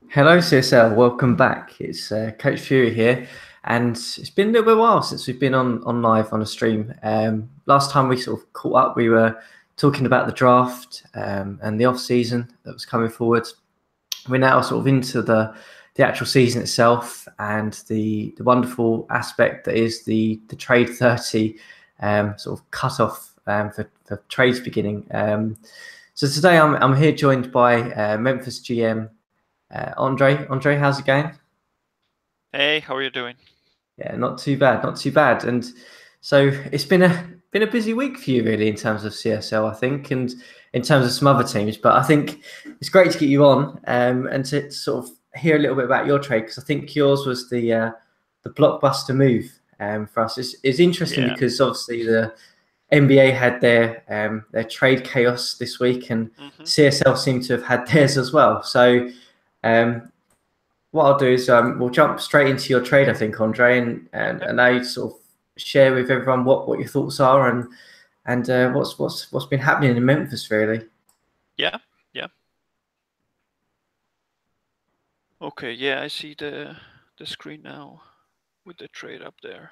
Hello, CSL. Welcome back. It's Coach Fury here, and it's been a little bit of a while since we've been on live on a stream. Last time we sort of caught up, we were talking about the draft and the off season that was coming forward. We're now sort of into the actual season itself and the wonderful aspect that is the trade 30 sort of cut off for trades beginning. So today I'm here joined by Memphis GM. Andre, how's it going? Hey, how are you doing? Yeah, not too bad, not too bad. And so it's been a busy week for you, really, in terms of CSL, I think, and in terms of some other teams. But I think it's great to get you on and to sort of hear a little bit about your trade, because I think yours was the blockbuster move for us. It's interesting Yeah. because obviously the NBA had their trade chaos this week, and hmm CSL seemed to have had theirs as well. So. Um, what I'll do is we'll jump straight into your trade, I think, Andre, Okay. and now you sort of share with everyone what your thoughts are and what's been happening in Memphis, really. Yeah. Yeah. Okay. Yeah, I see the screen now with the trade up there.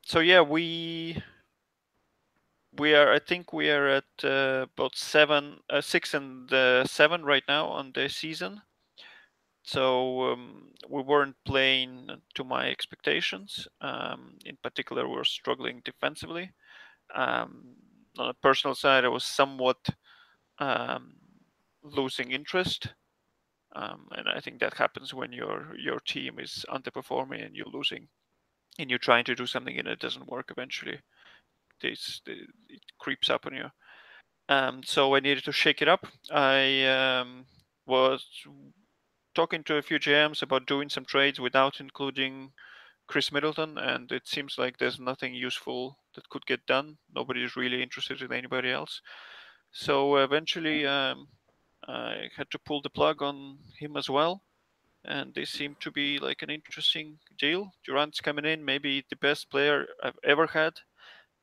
So yeah, we are. I think we are at about 6 and 7 right now on the season. So we weren't playing to my expectations. In particular, we're struggling defensively. Um, on a personal side, I was somewhat um, losing interest. And I think that happens when your team is underperforming and you're losing, and you're trying to do something and it doesn't work. Eventually, it creeps up on you. So I needed to shake it up. I was talking to a few GMs about doing some trades without including Chris Middleton, and it seems like there's nothing useful that could get done. Nobody's really interested in anybody else. So eventually, I had to pull the plug on him as well. And they seem to be like an interesting deal. Durant's coming in, maybe the best player I've ever had.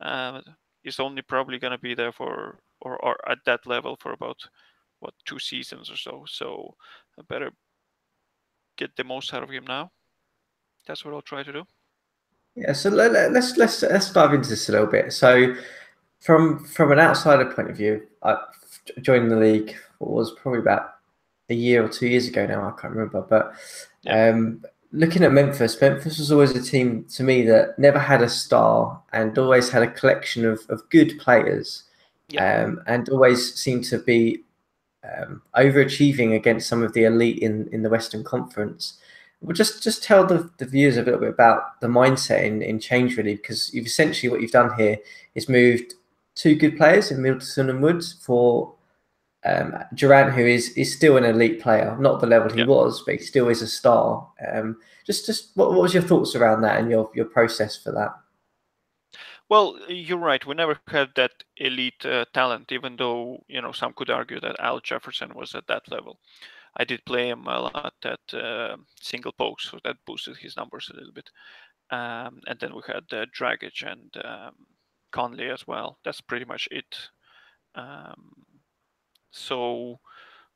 Uh, he's only probably going to be there for or at that level for about what 2 seasons or so. So I better get the most out of him now. That's what I'll try to do. Yeah, so let's dive into this a little bit. So, from an outsider point of view, I joined the league. What was probably about a year or 2 years ago now. I can't remember, but Yeah, um, looking at Memphis was always a team to me that never had a star and always had a collection of good players, yeah. and always seemed to be overachieving against some of the elite in the Western Conference. Well, just tell the viewers a little bit about the mindset in change, really, because you've essentially what you've done here is moved two good players in Middleton and Woods for Durant, who is still an elite player, not the level he Yeah. was, but he still is a star. Just what was your thoughts around that and your process for that? Well, you're right. We never had that elite talent, even though some could argue that Al Jefferson was at that level. I did play him a lot at single post, so that boosted his numbers a little bit. And then we had Dragic and Conley as well. That's pretty much it. Um, so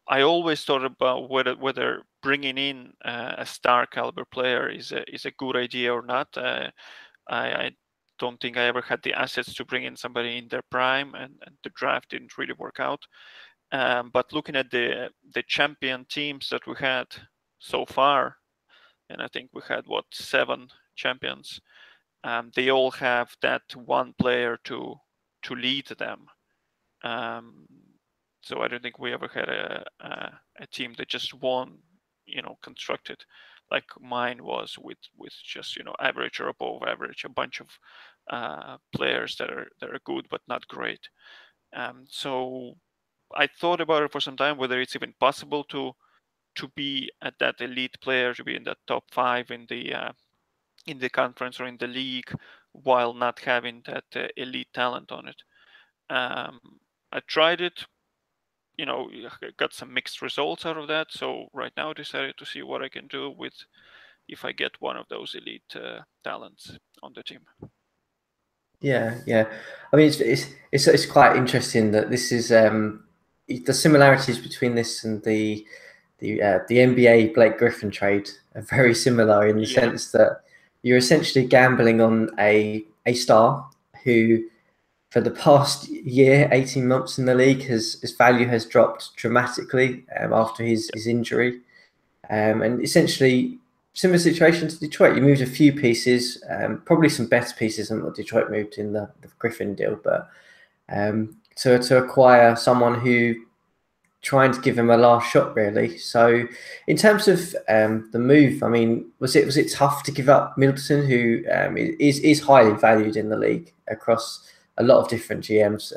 I always thought about whether bringing in a star caliber player is a good idea or not. I don't think I ever had the assets to bring in somebody in their prime, and the draft didn't really work out. But looking at the champion teams that we had so far, and I think we had what 7 champions. They all have that one player to lead them. Um, so I don't think we ever had a team that just won, constructed like mine was with just average or above average, a bunch of players that are good but not great. So I thought about it for some time whether it's even possible to be at that elite player, to be in that top 5 in the conference or in the league, while not having that elite talent on it. Um, I tried it, got some mixed results out of that. So right now, I decided to see what I can do with if I get one of those elite talents on the team. Yeah, yeah. I mean, it's quite interesting that this is the similarities between this and the the NBA Blake Griffin trade are very similar in the sense that you're essentially gambling on a star who, for the past year, 18 months in the league, his value has dropped dramatically after his injury. And essentially, similar situation to Detroit. You moved a few pieces, probably some better pieces than what Detroit moved in the Griffin deal, but to acquire someone who trying to give him a last shot, really. So, in terms of the move, I mean, was it tough to give up Middleton, who is highly valued in the league across a lot of different GMs?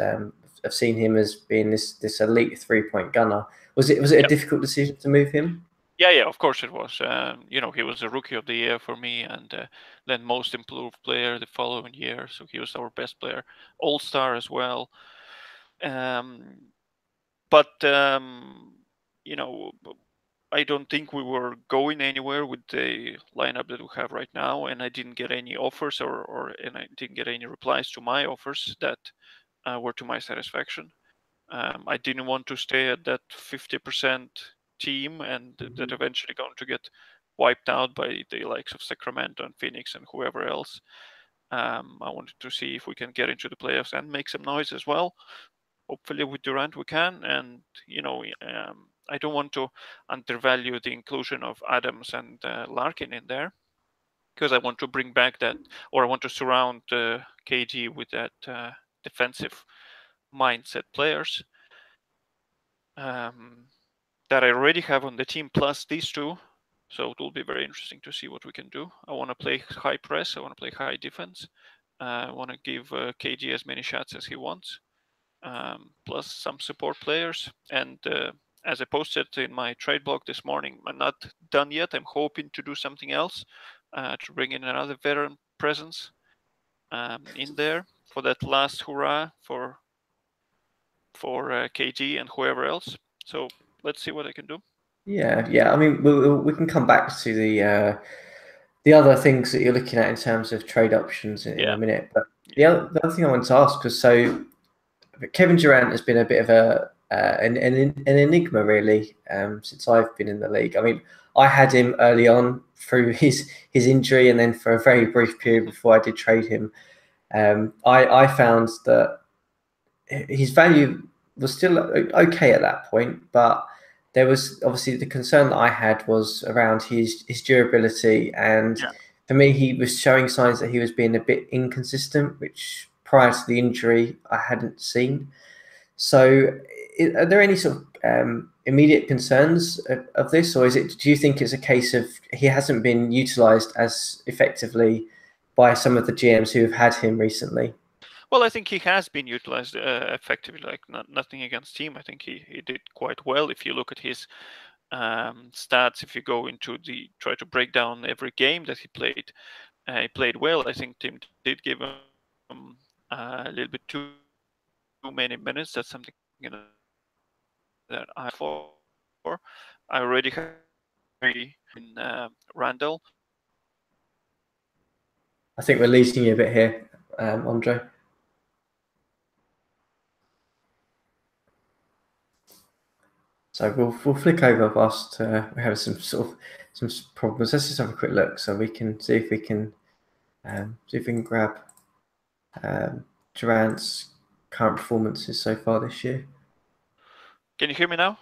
I've seen him as being this elite 3-point gunner. Was it a difficult decision to move him? Yeah, of course it was. He was a rookie of the year for me, and then most improved player the following year. So he was our best player, all-star as well. But I don't think we were going anywhere with the lineup that we have right now, and I didn't get any offers and I didn't get any replies to my offers that were to my satisfaction. I didn't want to stay at that 50% team and that eventually going to get wiped out by the likes of Sacramento and Phoenix and whoever else. I wanted to see if we can get into the playoffs and make some noise as well. Hopefully with Durant we can, and I don't want to undervalue the inclusion of Adams and Larkin in there, because I want to bring back that, or I want to surround KG with that defensive mindset players that I already have on the team, plus these two. So it will be very interesting to see what we can do. I want to play high press. I want to play high defense. I want to give KG as many shots as he wants, plus some support players. And as I posted in my trade blog this morning, I'm not done yet. I'm hoping to do something else to bring in another veteran presence in there for that last hurrah for KG and whoever else. So let's see what I can do. Yeah. I mean, we can come back to the other things that you're looking at in terms of trade options in a minute. But the other thing I wanted to ask was, so Kevin Durant has been a bit of an enigma, really, since I've been in the league. I mean, I had him early on through his injury, and then for a very brief period before I did trade him. I found that his value was still okay at that point, but there was obviously the concern that I had was around his durability, and for me, he was showing signs that he was being a bit inconsistent, which prior to the injury I hadn't seen. So, are there any sort of immediate concerns of this, or do you think it's a case of he hasn't been utilised as effectively by some of the GMs who have had him recently? Well, I think he has been utilized effectively. Like nothing against him. I think he did quite well. If you look at his stats, if you go into try to break down every game that he played well. I think Tim did give him a little bit too many minutes. That's something that I for. I already have in Randall. I think we're losing you a bit here, Andre. So we'll flick over whilst we have some problems. Let's just have a quick look so we can see if we can grab Durant's current performances so far this year. Can you hear me now?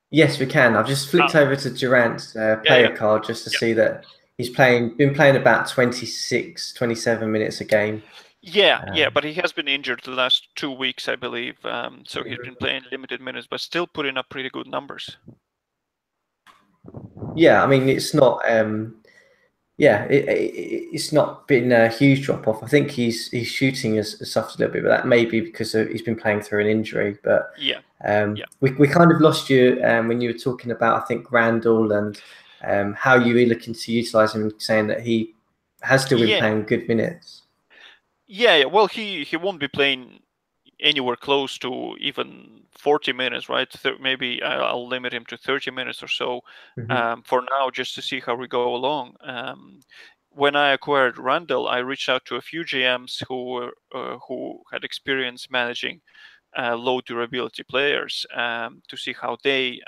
Yes, we can. I've just flicked over to Durant's player card just to see that he's been playing about 26, 27 minutes a game. Yeah, but he has been injured the last 2 weeks, I believe. So he's been playing limited minutes, but still putting up pretty good numbers. Yeah, I mean, it's not. It's not been a huge drop off. I think his shooting has suffered a little bit, but that may be because he's been playing through an injury. But we kind of lost you when you were talking about, I think, Randall and how you were looking to utilize him, saying that he has still been playing good minutes. Yeah. Well, he won't be playing anywhere close to even 40 minutes, right? Maybe I'll limit him to 30 minutes or so for now, just to see how we go along. When I acquired Randall, I reached out to a few GMs who had experience managing low durability players to see how they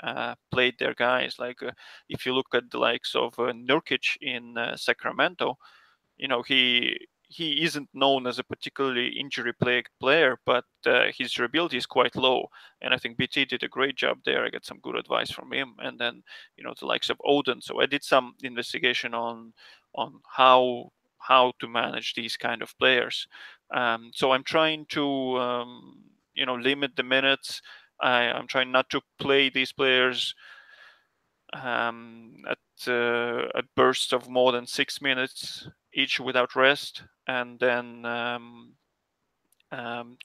played their guys. Like if you look at the likes of Nurkic in Sacramento, he isn't known as a particularly injury-plagued player, but his durability is quite low. And I think BT did a great job there. I got some good advice from him, and then the likes of Odin. So I did some investigation on how to manage these kind of players. So I'm trying to limit the minutes. I'm trying not to play these players at bursts of more than 6 minutes each without rest, and then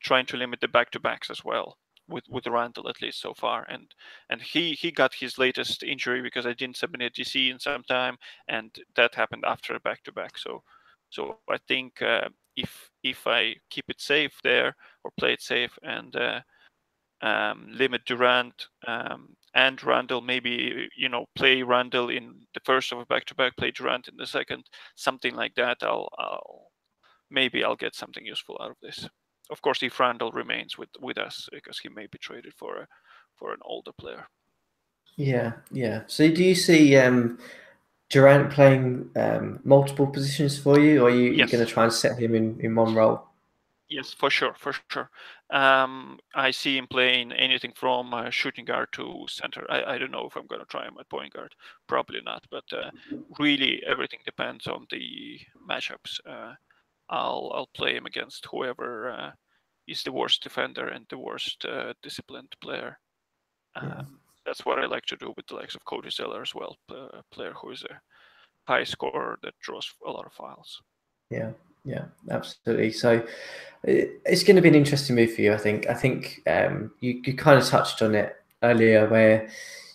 trying to limit the back-to-backs as well with Randall, at least so far. And he got his latest injury because I didn't submit a GC in some time, and that happened after a back-to-back. So I think if I keep it safe there or play it safe and limit Durant and Randall, maybe play Randall in the first of a back-to-back, play Durant in the second, something like that. I'll get something useful out of this. Of course, if Randall remains with us, because he may be traded for an older player. Yeah. So do you see Durant playing multiple positions for you, or are you Yes. going to try and set him in one role? Yes, for sure. I see him playing anything from shooting guard to center. I don't know if I'm going to try him at point guard. Probably not, but really everything depends on the matchups. I'll play him against whoever is the worst defender and the worst disciplined player. That's what I like to do with the likes of Cody Zeller as well, a player who is a high scorer that draws a lot of fouls. Yeah, absolutely. So it's going to be an interesting move for you, I think. I think you kind of touched on it earlier, where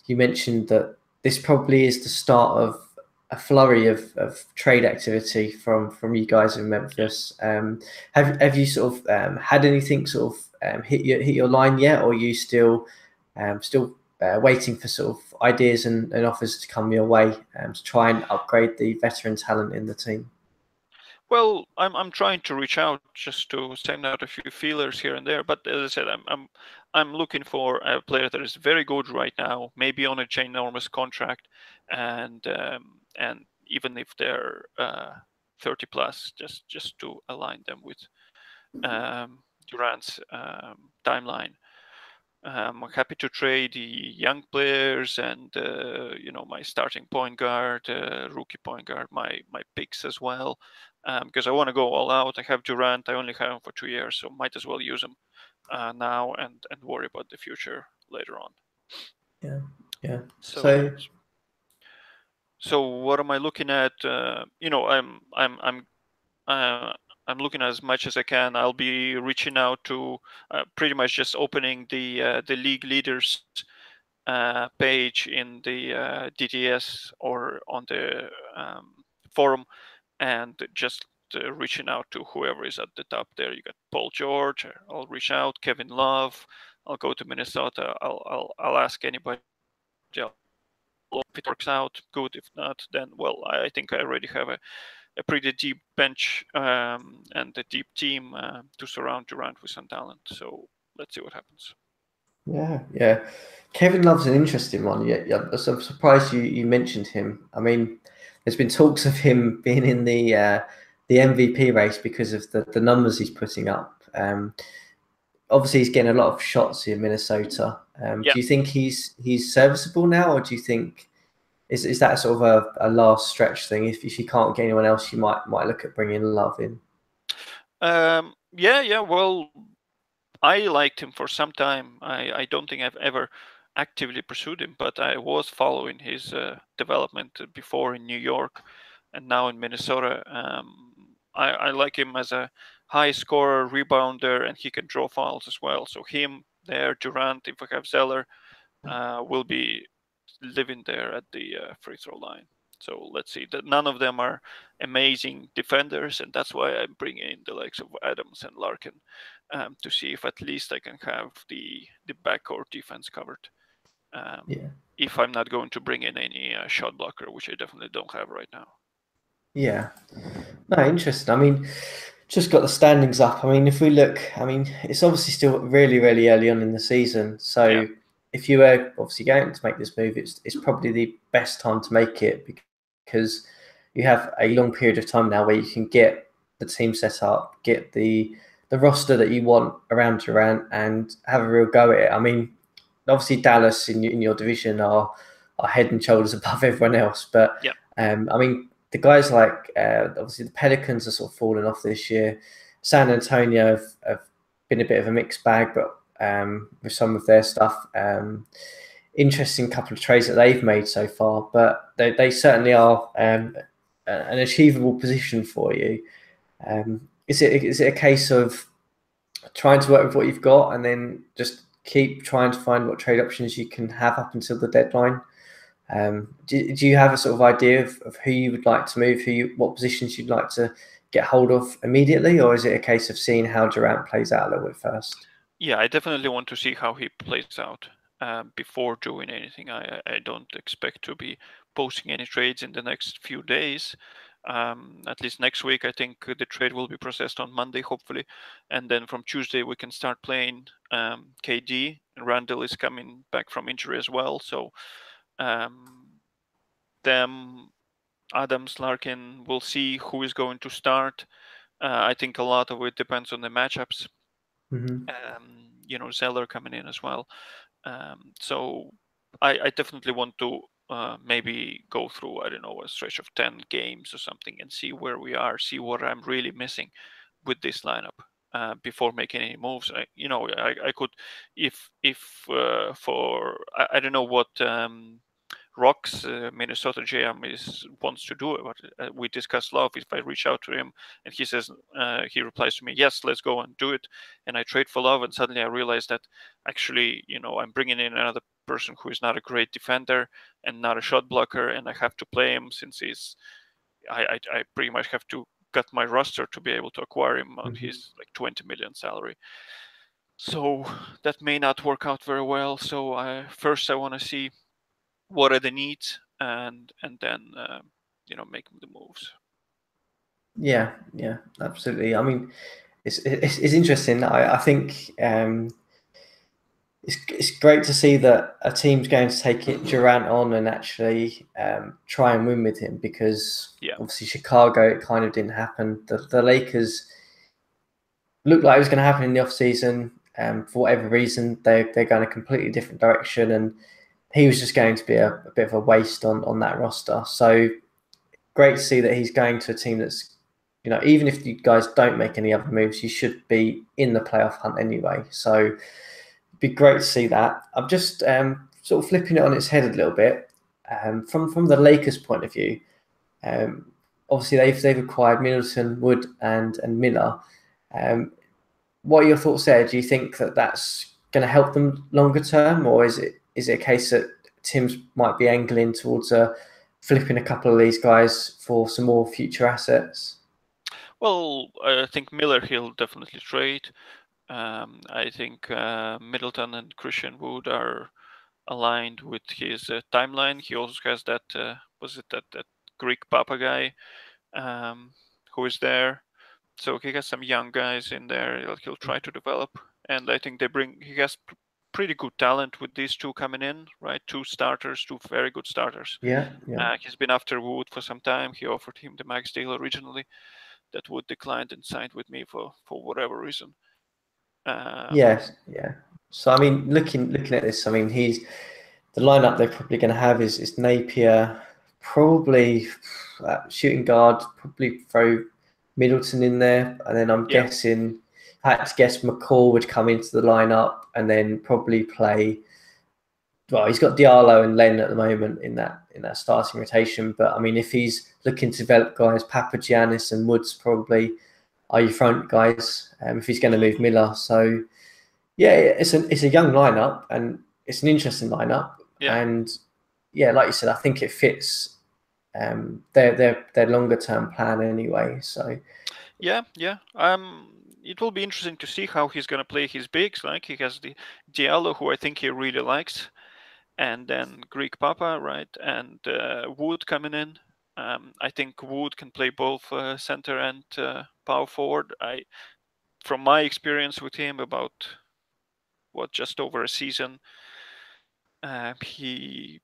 you mentioned that this probably is the start of a flurry of trade activity from you guys in Memphis. Have you sort of had anything sort of hit your line yet, or are you still waiting for sort of ideas and offers to come your way to try and upgrade the veteran talent in the team? Well, I'm trying to reach out just to send out a few feelers here and there. But as I said, I'm looking for a player that is very good right now, maybe on a ginormous contract, and even if they're 30 plus, just to align them with Durant's timeline. I'm happy to trade the young players and my starting point guard, rookie point guard, my picks as well, because I want to go all out. I have Durant. I only have him for 2 years, so might as well use him now and worry about the future later on. Yeah. So what am I looking at? I'm looking as much as I can. I'll be reaching out to pretty much just opening the league leaders page in the DTS or on the forum, and just reaching out to whoever is at the top there. You got Paul George. I'll reach out. Kevin Love. I'll go to Minnesota. I'll ask anybody else. If it works out, good. If not, then well, I think I already have a pretty deep bench and a deep team to surround Durant with some talent. So let's see what happens. Yeah. Kevin Love's an interesting one. Yeah, I'm surprised you mentioned him. I mean, there's been talks of him being in the MVP race because of the numbers he's putting up. Obviously, he's getting a lot of shots in Minnesota. Do you think he's serviceable now, or do you think is that sort of a last stretch thing? If you can't get anyone else, you might look at bringing Love in. Yeah. Well, I liked him for some time. I don't think I've ever actively pursued him, but I was following his development before in New York and now in Minnesota. I like him as a high scorer, rebounder, and he can draw fouls as well. So him there, Durant, if I have Zeller, will be living there at the free throw line. So let's see. That none of them are amazing defenders, and that's why I'm bringing in the likes of Adams and Larkin to see if at least I can have the backcourt defense covered. If I'm not going to bring in any shot blocker, which I definitely don't have right now. Yeah. No, interesting. I mean, just got the standings up. I mean, if we look, I mean, it's obviously still really, really early on in the season. Yeah. So if you were obviously going to make this move, it's probably the best time to make it because you have a long period of time now where you can get the team set up, get the roster that you want around Durant, and have a real go at it. I mean, obviously Dallas in your division are head and shoulders above everyone else, but Yeah. I mean the guys like obviously the Pelicans are sort of falling off this year. San Antonio have been a bit of a mixed bag, but with some of their stuff. Interesting couple of trades that they've made so far, but they certainly are an achievable position for you. Is it a case of trying to work with what you've got and then just keep trying to find what trade options you can have up until the deadline? Do you have a sort of idea of who you would like to move, what positions you'd like to get hold of immediately, or is it a case of seeing how Durant plays out a little bit first? Yeah, I definitely want to see how he plays out before doing anything. I don't expect to be posting any trades in the next few days. At least next week, I think the trade will be processed on Monday, hopefully, and then from Tuesday we can start playing KD. Randall is coming back from injury as well, so them Adams, Larkin, we'll see who is going to start. I think a lot of it depends on the matchups. Mm-hmm. Zeller coming in as well. So I definitely want to maybe go through, I don't know, a stretch of 10 games or something and see where we are, see what I'm really missing with this lineup before making any moves. I could, if for, I don't know what Rock's Minnesota GM wants to do it. But we discussed Love. If I reach out to him and he says, he replies to me, yes, let's go and do it, and I trade for Love, and suddenly I realize that actually, I'm bringing in another person who is not a great defender and not a shot blocker, and I have to play him since I pretty much have to cut my roster to be able to acquire him on Mm-hmm. his like 20 million salary. So that may not work out very well. So first I want to see what are the needs, and then make the moves. Yeah, absolutely. I mean, it's interesting. I think it's great to see that a team's going to take it Durant on and actually try and win with him because Yeah. obviously Chicago it kind of didn't happen. The Lakers looked like it was going to happen in the off season. For whatever reason, they're going a completely different direction, and he was just going to be a bit of a waste on that roster. So great to see that he's going to a team that's, even if you guys don't make any other moves, you should be in the playoff hunt anyway. So it'd be great to see that. I'm just sort of flipping it on its head a little bit. From the Lakers' point of view, obviously they've acquired Middleton, Wood, and Miller. What are your thoughts there? Do you think that that's going to help them longer term, or is it a case that Tim's might be angling towards flipping a couple of these guys for some more future assets? Well, I think Miller he'll definitely trade. I think Middleton and Christian Wood are aligned with his timeline. He also has that was it that Greek Papa guy who is there. So he has some young guys in there that he'll try to develop, and I think he has pretty good talent with these two coming in, right? Two starters, two very good starters. Yeah. He's been after Wood for some time. He offered him the max deal originally, that Wood declined and signed with me for whatever reason. Yes, yeah. So I mean, looking at this, I mean, the lineup they're probably going to have is Napier, probably shooting guard, probably throw Middleton in there, and then I'm Yeah, guessing I had to guess McCall would come into the lineup and then probably play. Well, he's got Diallo and Len at the moment in that starting rotation, but I mean, if he's looking to develop guys, Papagiannis and Woods probably are your front guys. If he's going to move Miller, so yeah, it's a young lineup and it's an interesting lineup, yeah, and yeah, like you said, I think it fits their longer term plan anyway. So yeah. It will be interesting to see how he's gonna play his bigs. Like he has the Diallo, who I think he really likes, and then Greek Papa, right, and Wood coming in. I think Wood can play both center and power forward. From my experience with him, about just over a season, he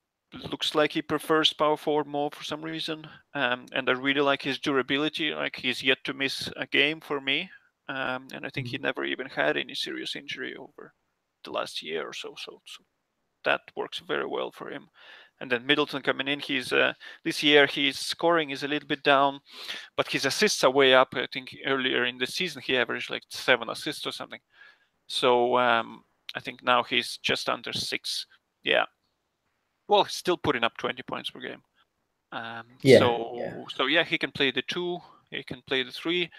looks like he prefers power forward more for some reason, and I really like his durability. Like, he's yet to miss a game for me, and I think he never even had any serious injury over the last year or so. So that works very well for him. And then Middleton coming in, he's this year his scoring is a little bit down, but his assists are way up. I think earlier in the season he averaged like 7 assists or something. So I think now he's just under 6. Yeah. Well, he's still putting up 20 points per game. So yeah, he can play the 2, he can play the 3.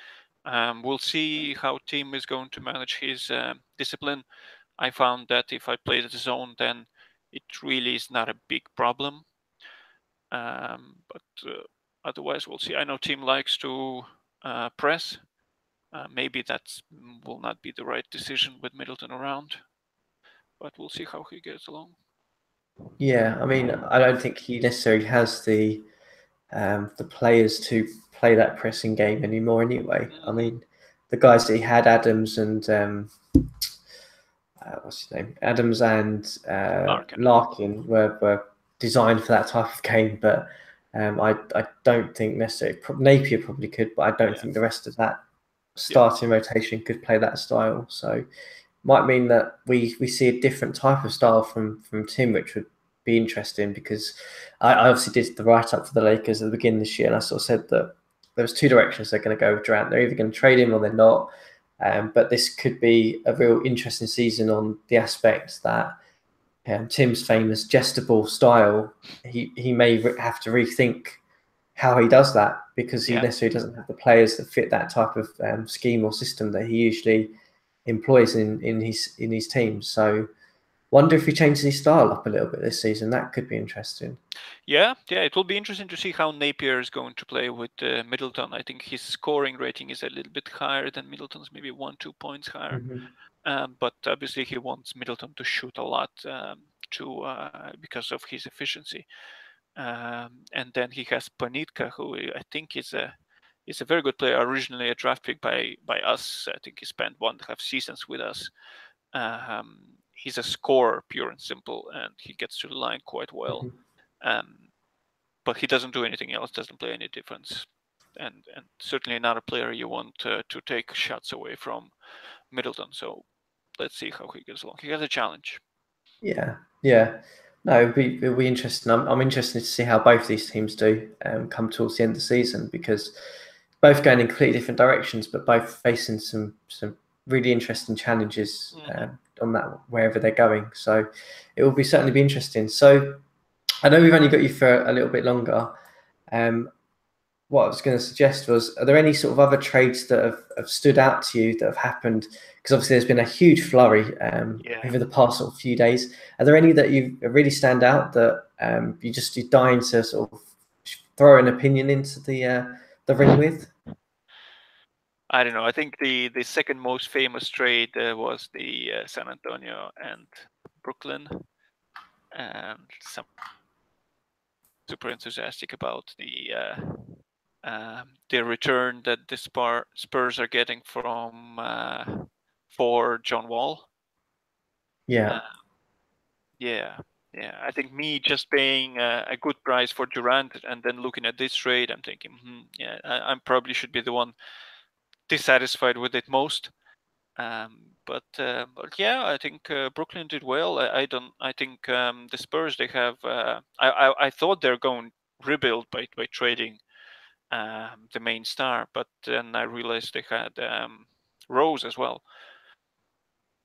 We'll see how Tim is going to manage his discipline. I found that if I play the zone, then it really is not a big problem. But otherwise, we'll see. I know Tim likes to press. Maybe that will not be the right decision with Middleton around, but we'll see how he gets along. Yeah, I mean, I don't think he necessarily has the players to play that pressing game anymore. Anyway, I mean, the guys that he had, Adams and what's his name, Adams and Larkin were designed for that type of game, but I don't think necessarily Napier probably could, but I don't think the rest of that starting rotation could play that style. So might mean that we see a different type of style from Tim, which would be interesting, because I obviously did the write up for the Lakers at the beginning of this year, and I sort of said that there was 2 directions they're going to go with Durant. They're either going to trade him or they're not. But this could be a real interesting season on the aspect that Tim's famous jester ball style, he may have to rethink how he does that, because he necessarily doesn't have the players that fit that type of scheme or system that he usually employs in his teams. So wonder if he changes his style up a little bit this season. That could be interesting. Yeah, it will be interesting to see how Napier is going to play with Middleton. I think his scoring rating is a little bit higher than Middleton's, maybe 1-2 points higher. But obviously he wants Middleton to shoot a lot because of his efficiency. And then he has Panitka, who I think is a very good player. Originally a draft pick by us. I think he spent 1.5 seasons with us. He's a scorer, pure and simple, and he gets to the line quite well. But he doesn't do anything else, doesn't play any defense, and certainly not a player you want to take shots away from Middleton. So let's see how he gets along. He has a challenge. Yeah. No, it'll be interesting. I'm interested to see how both these teams do come towards the end of the season, because both going in completely different directions, but both facing some really interesting challenges on that wherever they're going. So it will certainly be interesting. So I know we've only got you for a little bit longer. What I was going to suggest was, are there any sort of other trades that have stood out to you that have happened? Because obviously there's been a huge flurry over the past sort of few days. Are there any that you really stand out that you're dying to sort of throw an opinion into the ring with? I don't know. I think the second most famous trade was the San Antonio and Brooklyn, and some super enthusiastic about the return that the Spurs are getting from for John Wall. I think me just paying a good price for Durant and then looking at this trade, I'm thinking, I probably should be the one dissatisfied with it most. But yeah, I think Brooklyn did well. I think the Spurs, they have. I thought they're going rebuild by trading the main star, but then I realized they had Rose as well.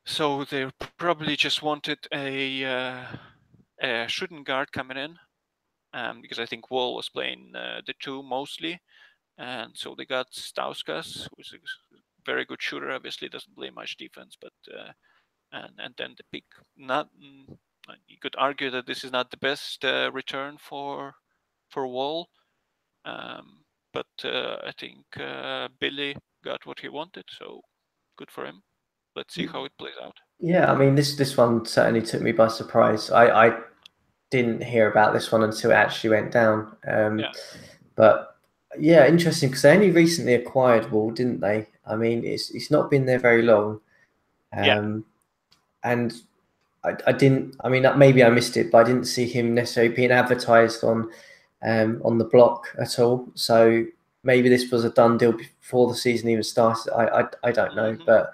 So they probably just wanted a shooting guard coming in, because I think Wall was playing the 2 mostly, and so they got Stauskas, who's a very good shooter. Obviously, doesn't play much defense, but and then the pick. Not you could argue that this is not the best return for Wall, but I think Billy got what he wanted, so good for him. Let's see how it plays out. Yeah, I mean, this one certainly took me by surprise. I didn't hear about this one until it actually went down. But yeah, interesting because they only recently acquired Wall, didn't they? I mean, it's not been there very long. And I didn't. I mean, maybe I missed it, but I didn't see him necessarily being advertised on the block at all. So maybe this was a done deal before the season even started. I don't know, but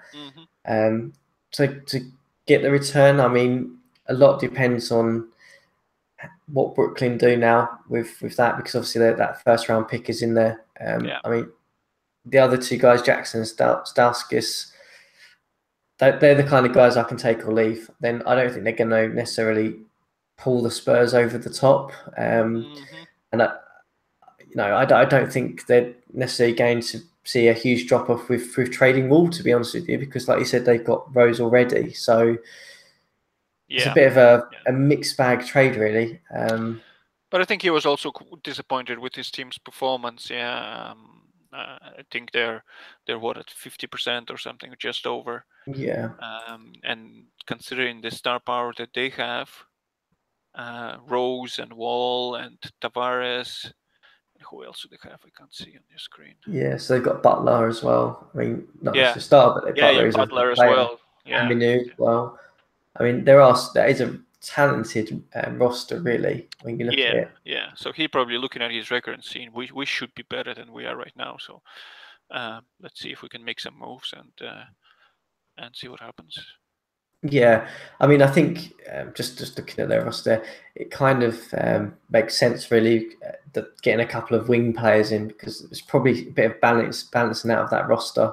to get the return, I mean, a lot depends on what Brooklyn do now with that, because obviously that first round pick is in there. I mean, the other two guys, Jackson and Stauskas, they're the kind of guys I can take or leave. Then I don't think they're going to necessarily pull the Spurs over the top. And I don't think they're necessarily going to see a huge drop off with trading Wall, to be honest with you, because like you said, they've got Rose already. So it's a bit of a mixed bag trade, really. But I think he was also disappointed with his team's performance. I think they're what, at 50% or something, just over. Yeah. And considering the star power that they have, Rose and Wall and Tavares, who else do they have? I can't see on your screen. Yeah, so they've got Butler as well. I mean, not just a star, but Butler is Butler a as player. well. And Minu as well. I mean, there is a talented roster, really, when you look at it. Yeah. So he probably looking at his record and seeing we should be better than we are right now. So let's see if we can make some moves and see what happens. Yeah, I mean, I think just looking at their roster, it kind of makes sense, really, that getting a couple of wing players in, because it's probably a bit of balancing out of that roster,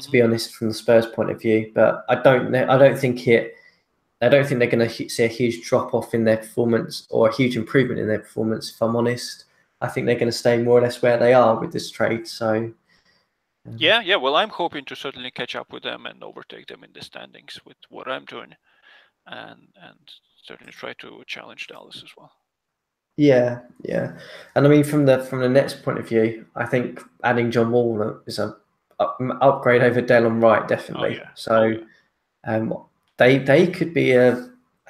to be honest, from the Spurs point of view. But I don't think they're going to see a huge drop off in their performance or a huge improvement in their performance. If I'm honest, I think they're going to stay more or less where they are with this trade. So. Yeah. Well, I'm hoping to certainly catch up with them and overtake them in the standings with what I'm doing, and certainly try to challenge Dallas as well. Yeah, and I mean, from the Nets' point of view, I think adding John Wall is an upgrade over Delon Wright, definitely. They could be a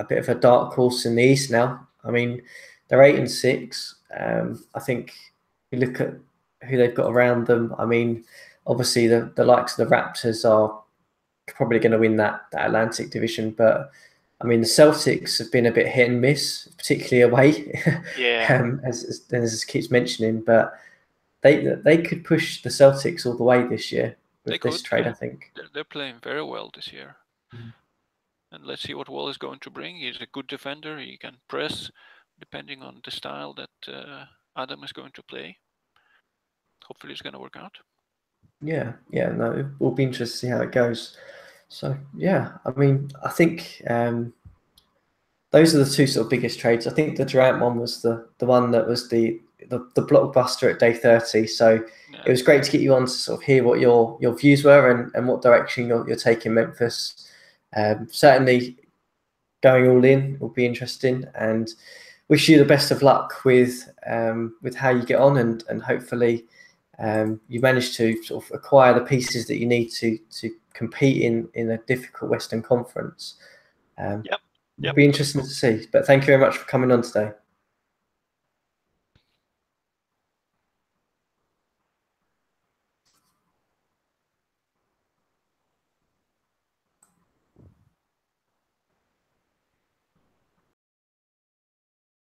bit of a dark horse in the East now. I mean, they're 8-6. I think you look at who they've got around them. I mean, obviously the likes of the Raptors are probably going to win that Atlantic division, but I mean, the Celtics have been a bit hit and miss, particularly away. As Dennis keeps mentioning, but they could push the Celtics all the way this year with this trade. I think they're playing very well this year, and let's see what Wall is going to bring. He's a good defender. He can press, depending on the style that Adam is going to play. Hopefully, it's going to work out. Yeah. No, it will be interesting to see how it goes. So yeah, I mean, I think those are the two sort of biggest trades. I think the Durant one was the one that was the blockbuster at day 30. So it was great to get you on to sort of hear what your views were and what direction you're taking Memphis. Certainly going all in will be interesting, and wish you the best of luck with how you get on, and hopefully you manage to sort of acquire the pieces that you need to compete in a difficult Western Conference. It'll be interesting to see. But thank you very much for coming on today.